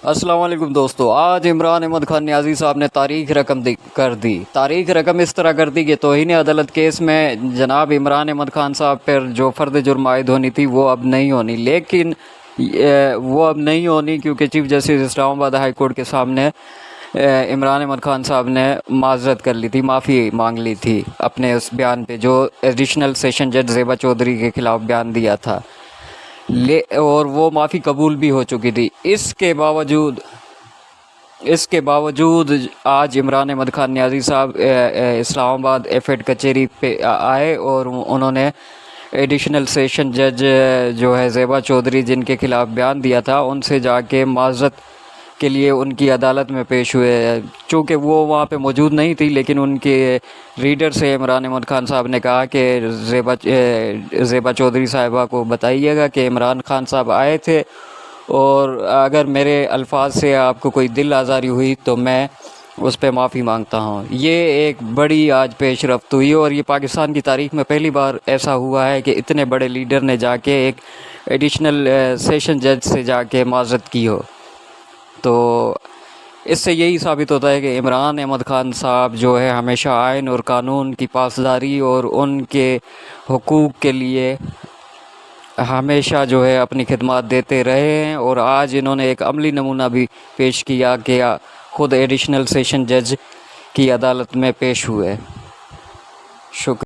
अस्सलाम वालेकुम दोस्तों। आज इमरान अहमद खान नियाज़ी साहब ने तारीख रकम कर दी। तारीख रकम इस तरह कर दी कि तौहीन अदालत केस में जनाब इमरान अहमद खान साहब पर जो फ़र्द जुर्म आयद होनी थी वो अब नहीं होनी, लेकिन वो अब नहीं होनी क्योंकि chief justice Islamabad high court के सामने इमरान अहमद खान साहब ने माज़रत कर ली थी, माफ़ी मांग ली थी अपने उस बयान पे जो एडिशनल सेशन जज ज़ेबा चौधरी के ख़िलाफ़ बयान दिया था, और वो माफ़ी कबूल भी हो चुकी थी। इसके बावजूद आज इमरान अहमद खान नियाज़ी साहब इस्लामाबाद एफएड कचहरी पे आए और उन्होंने एडिशनल सेशन जज जो है ज़ेबा चौधरी जिनके ख़िलाफ़ बयान दिया था उनसे जाके माज़रत के लिए उनकी अदालत में पेश हुए। चूँकि वो वहाँ पे मौजूद नहीं थी, लेकिन उनके रीडर से इमरान अहमद खान साहब ने कहा कि ज़ेबा चौधरी साहिबा को बताइएगा कि इमरान खान साहब आए थे और अगर मेरे अल्फाज से आपको कोई दिल आज़ारी हुई तो मैं उस पर माफ़ी मांगता हूँ। ये एक बड़ी आज पेशरफ्त हुई और ये पाकिस्तान की तारीख़ में पहली बार ऐसा हुआ है कि इतने बड़े लीडर ने जाके एक एडिशनल सेशन जज से जाके माज़रत की हो। तो इससे यही साबित होता है कि इमरान अहमद खान साहब जो है हमेशा आइन और कानून की पासदारी और उनके हुकूक़ के लिए हमेशा जो है अपनी खिदमत देते रहे हैं, और आज इन्होंने एक अमली नमूना भी पेश किया कि ख़ुद एडिशनल सेशन जज की अदालत में पेश हुए। शुक्रिया।